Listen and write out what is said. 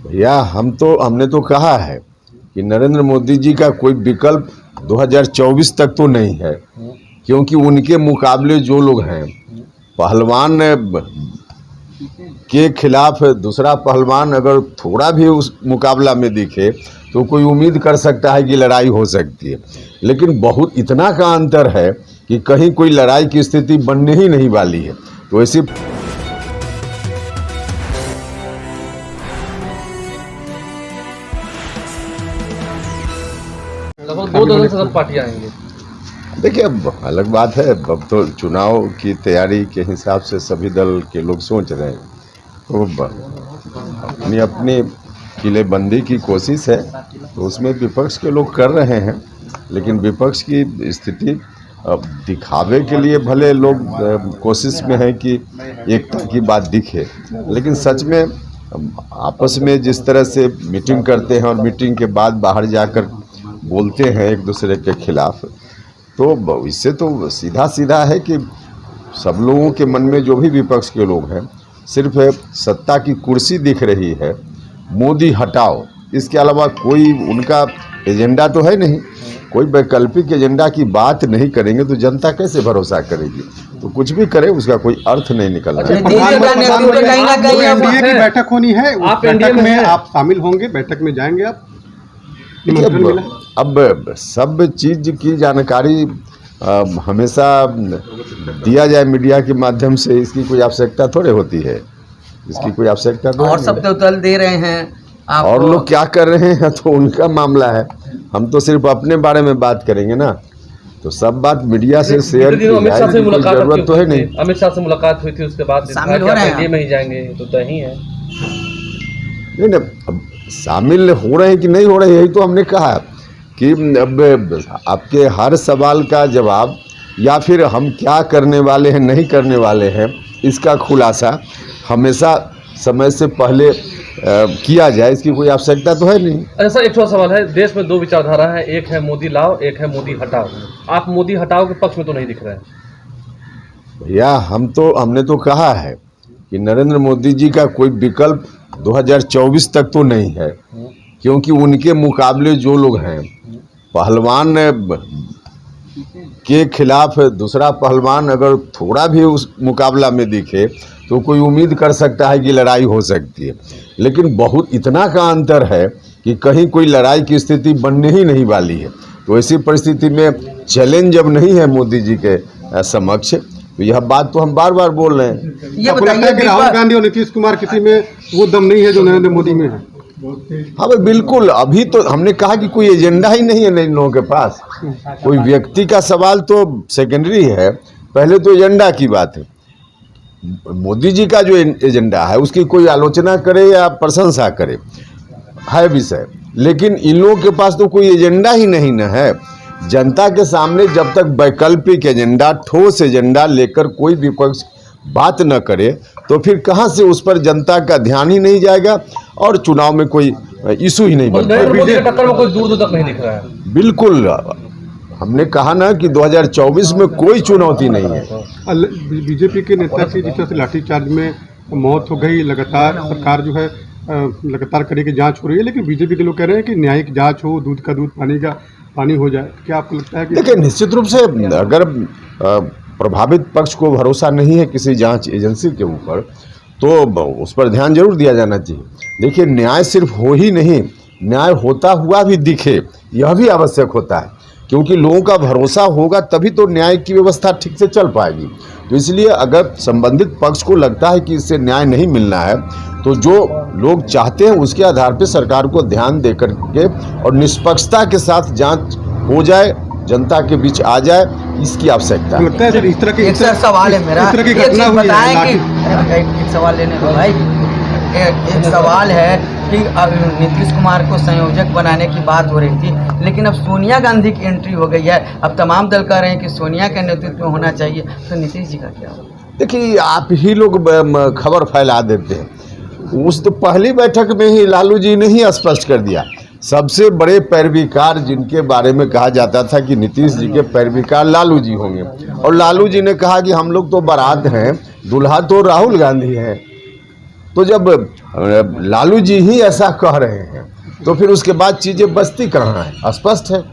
भैया हमने तो कहा है कि नरेंद्र मोदी जी का कोई विकल्प 2024 तक तो नहीं है, क्योंकि उनके मुकाबले जो लोग हैं, पहलवान के खिलाफ दूसरा पहलवान अगर थोड़ा भी उस मुकाबला में दिखे तो कोई उम्मीद कर सकता है कि लड़ाई हो सकती है, लेकिन बहुत इतना का अंतर है कि कहीं कोई लड़ाई की स्थिति बनने ही नहीं वाली है। तो ऐसी लगभग 2 दर्जन से ज्यादा पार्टियां आएंगी। देखिए, अब अलग बात है, अब तो चुनाव की तैयारी के हिसाब से सभी दल के लोग सोच रहे हैं, तो अपनी अपनी किलेबंदी की कोशिश है, तो उसमें विपक्ष के लोग कर रहे हैं, लेकिन विपक्ष की स्थिति अब दिखावे के लिए भले लोग कोशिश में हैं कि एकता की बात दिखे, लेकिन सच में आपस में जिस तरह से मीटिंग करते हैं और मीटिंग के बाद बाहर जाकर बोलते हैं एक दूसरे के खिलाफ, तो इससे तो सीधा सीधा है कि सब लोगों के मन में, जो भी विपक्ष के लोग हैं, सिर्फ सत्ता की कुर्सी दिख रही है, मोदी हटाओ, इसके अलावा कोई उनका एजेंडा तो है नहीं। कोई वैकल्पिक एजेंडा की बात नहीं करेंगे तो जनता कैसे भरोसा करेगी? तो कुछ भी करे उसका कोई अर्थ नहीं निकल रहा है। एनडीए की बैठक होनी है, उस बैठक में आप शामिल होंगे, बैठक में जाएंगे आप? अब सब चीज की जानकारी हमेशा दिया जाए मीडिया के माध्यम से, इसकी कोई आवश्यकता थोड़े होती है, इसकी कोई आवश्यकता तो और सब तो दल दे रहे हैं और लोग क्या कर रहे हैं तो उनका मामला है, हम तो सिर्फ अपने बारे में बात करेंगे ना। तो सब बात मीडिया से शेयर की जरूरत तो है नहीं। अमित शाह से मुलाकात हुई थी, उसके बाद शामिल हो रहे हैं में ही जाएंगे, तो तय है नहीं, अब शामिल हो रहे हैं कि नहीं हो रहे, यही तो हमने कहा कि अब आपके हर सवाल का जवाब या फिर हम क्या करने वाले हैं नहीं करने वाले हैं, इसका खुलासा हमेशा समय से पहले किया जाए, इसकी कोई आवश्यकता तो है नहीं। अच्छा सर, एक छोटा सवाल है, देश में 2 विचारधारा है, एक है मोदी लाओ, एक है मोदी हटाओ। आप मोदी हटाओ के पक्ष में तो नहीं दिख रहे हैं। भैया हमने तो कहा है कि नरेंद्र मोदी जी का कोई विकल्प 2024 तक तो नहीं है, क्योंकि उनके मुकाबले जो लोग हैं, पहलवान के खिलाफ दूसरा पहलवान अगर थोड़ा भी उस मुकाबला में दिखे तो कोई उम्मीद कर सकता है कि लड़ाई हो सकती है, लेकिन बहुत इतना का अंतर है कि कहीं कोई लड़ाई की स्थिति बनने ही नहीं वाली है। तो ऐसी परिस्थिति में चैलेंज जब नहीं है मोदी जी के समक्ष, तो यह बात तो हम बार बार बोल रहे हैं। ये बताइए कि राहुल गांधी और नीतीश कुमार किसी में वो दम नहीं है जो नरेंद्र मोदी में है? हाँ भाई, बिल्कुल। अभी तो हमने कहा कि कोई एजेंडा ही नहीं है इन लोगों के पास। कोई व्यक्ति का सवाल तो सेकेंडरी है, पहले तो एजेंडा की बात है। मोदी जी का जो एजेंडा है उसकी कोई आलोचना करे या प्रशंसा करे है विषय, लेकिन इन लोगों के पास तो कोई एजेंडा ही नहीं न है। जनता के सामने जब तक वैकल्पिक एजेंडा, ठोस एजेंडा लेकर कोई विपक्ष बात न करे तो फिर कहां से उस पर जनता का ध्यान ही नहीं जाएगा और चुनाव में कोई इशू ही नहीं बनता। टक्कर में कोई दूर तक नहीं दिख रहा है। बिल्कुल, हमने कहा ना कि 2024 में कोई चुनौती नहीं है। बीजेपी के नेता की जिस तरह से लाठीचार्ज में मौत हो गई, लगातार सरकार जो है लगातार करेगी, जांच हो रही है, लेकिन बीजेपी के लोग कह रहे हैं कि न्यायिक जांच हो, दूध का दूध पानी का पानी हो जाए। क्या आपको लगता है कि देखिए, निश्चित रूप से अगर प्रभावित पक्ष को भरोसा नहीं है किसी जांच एजेंसी के ऊपर, तो उस पर ध्यान जरूर दिया जाना चाहिए। देखिए, न्याय सिर्फ हो ही नहीं, न्याय होता हुआ भी दिखे, यह भी आवश्यक होता है, क्योंकि लोगों का भरोसा होगा तभी तो न्याय की व्यवस्था ठीक से चल पाएगी। तो इसलिए अगर संबंधित पक्ष को लगता है कि इससे न्याय नहीं मिलना है, तो जो लोग चाहते हैं उसके आधार पर सरकार को ध्यान दे करके और निष्पक्षता के साथ जांच हो जाए, जनता के बीच आ जाए, इसकी आवश्यकता है। लगता है सर, इस तरह की एक सवाल है मेरा, एक सवाल लेने दो भाई। एक सवाल है कि नीतीश कुमार को संयोजक बनाने की बात हो रही थी, लेकिन अब सोनिया गांधी की एंट्री हो गई है। अब तमाम दल कह रहे हैं कि सोनिया के नेतृत्व में होना चाहिए, तो नीतीश जी का क्या होगा? देखिए, आप ही लोग खबर फैला देते हैं। उस तो पहली बैठक में ही लालू जी ने ही स्पष्ट कर दिया। सबसे बड़े पैरवीकार जिनके बारे में कहा जाता था कि नीतीश जी के पैरवीकार लालू जी होंगे, और लालू जी ने कहा कि हम लोग तो बारात हैं, दुल्हा तो राहुल गांधी हैं। तो जब लालू जी ही ऐसा कह रहे हैं तो फिर उसके बाद चीज़ें बचती कहाँ है? स्पष्ट है।